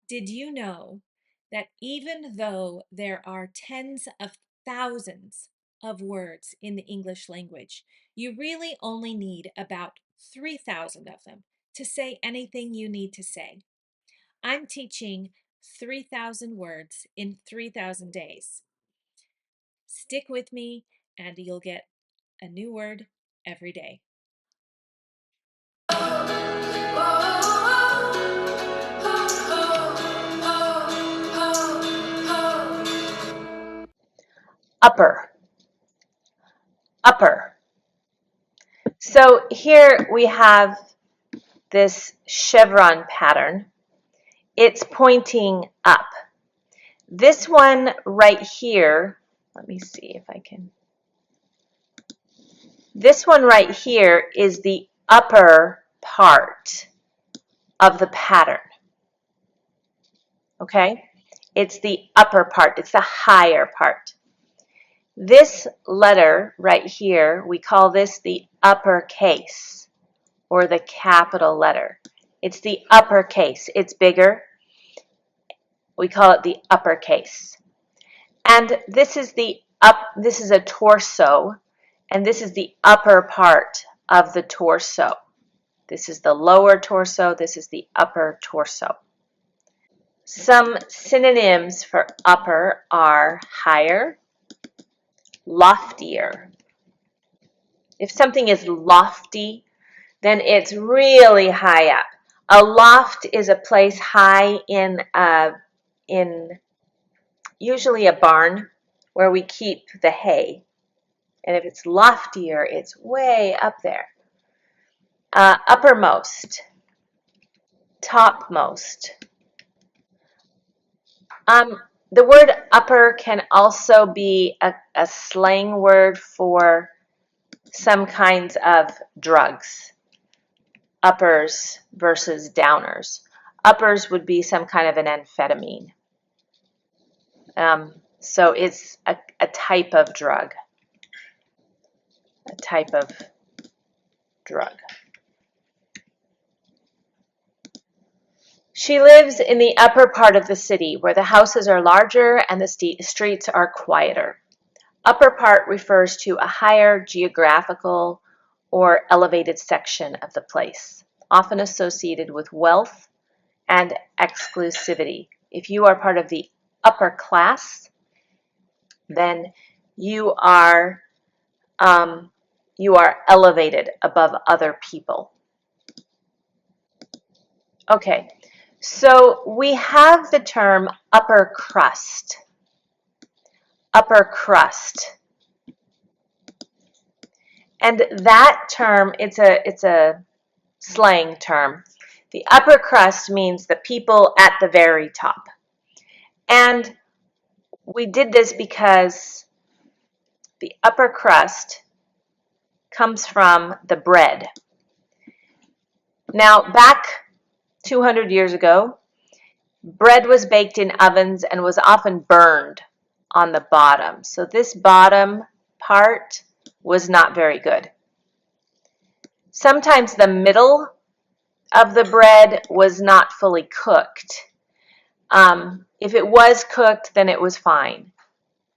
Did you know that even though there are tens of thousands of words in the English language, you really only need about 3,000 of them to say anything you need to say? I'm teaching 3,000 words in 3,000 days. Stick with me and you'll get a new word every day. Upper, upper. So here we have this chevron pattern. It's pointing up. This one right here, let me see if I can. This one right here is the upper part of the pattern. Okay? It's the upper part, it's the higher part. This letter right here, we call this the uppercase or the capital letter. It's the uppercase. It's bigger. We call it the uppercase. And this is this is a torso, and this is the upper part of the torso. This is the lower torso, this is the upper torso. Some synonyms for upper are higher, loftier. If something is lofty, then it's really high up. A loft is a place high in usually a barn where we keep the hay. And if it's loftier, it's way up there. Uppermost, topmost. The word upper can also be a slang word for some kinds of drugs. Uppers versus downers. Uppers would be some kind of an amphetamine. So it's a type of drug. A type of drug. She lives in the upper part of the city where the houses are larger and the streets are quieter. Upper part refers to a higher geographical or elevated section of the place, often associated with wealth and exclusivity. If you are part of the upper class, then you are elevated above other people. Okay, so we have the term upper crust. Upper crust. And that term, it's a slang term. The upper crust means the people at the very top. And we did this because the upper crust comes from the bread. Now, back 200 years ago, bread was baked in ovens and was often burned on the bottom. So this bottom part was not very good. Sometimes the middle of the bread was not fully cooked. If it was cooked, then it was fine.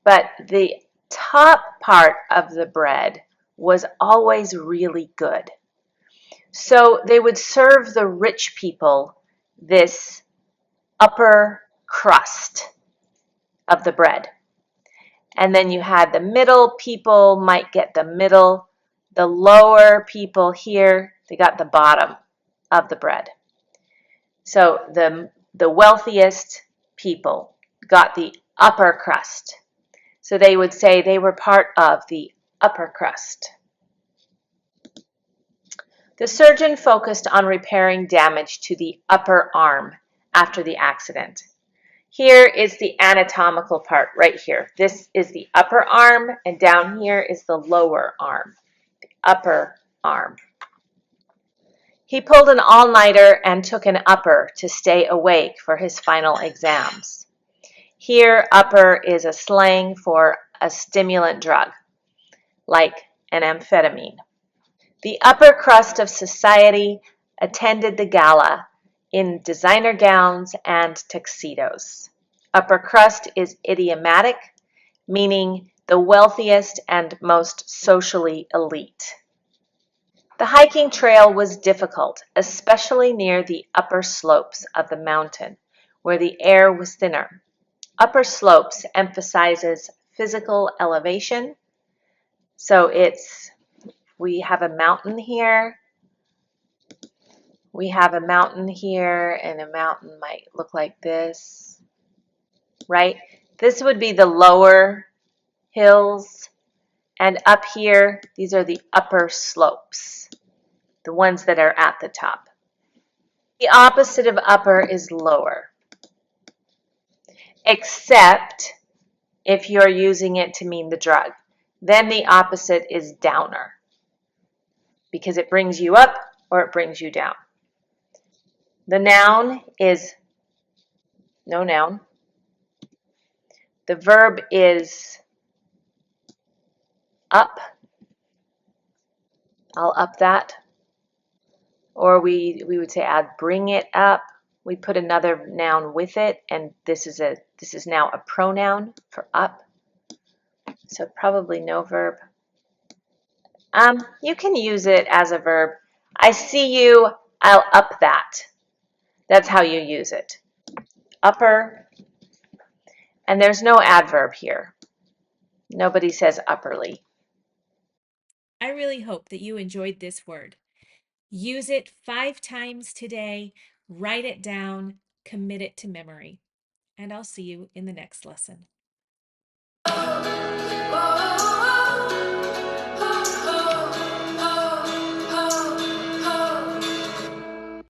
But the top part of the bread was always really good. So they would serve the rich people this upper crust of the bread. And then you had the middle people might get the middle. The lower people here, they got the bottom of the bread. So the wealthiest people got the upper crust. So they would say they were part of the upper crust. The surgeon focused on repairing damage to the upper arm after the accident. Here is the anatomical part right here. This is the upper arm, and down here is the lower arm, the upper arm. He pulled an all-nighter and took an upper to stay awake for his final exams. Here, upper is a slang for a stimulant drug, like an amphetamine. The upper crust of society attended the gala in designer gowns and tuxedos. Upper crust is idiomatic, meaning the wealthiest and most socially elite. The hiking trail was difficult, especially near the upper slopes of the mountain, where the air was thinner. Upper slopes emphasizes physical elevation. So we have a mountain here. We have a mountain here, and a mountain might look like this, right? This would be the lower hills, and up here, these are the upper slopes, the ones that are at the top. The opposite of upper is lower, except if you're using it to mean the drug. Then the opposite is downer, because it brings you up or it brings you down. The noun is no noun. The verb is up. I'll up that. Or we would say add bring it up. We put another noun with it, and this is now a pronoun for up. So probably no verb. You can use it as a verb. I see you, I'll up that. That's how you use it. Upper, and there's no adverb here. Nobody says upperly. I really hope that you enjoyed this word. Use it 5 times today, write it down, commit it to memory, and I'll see you in the next lesson.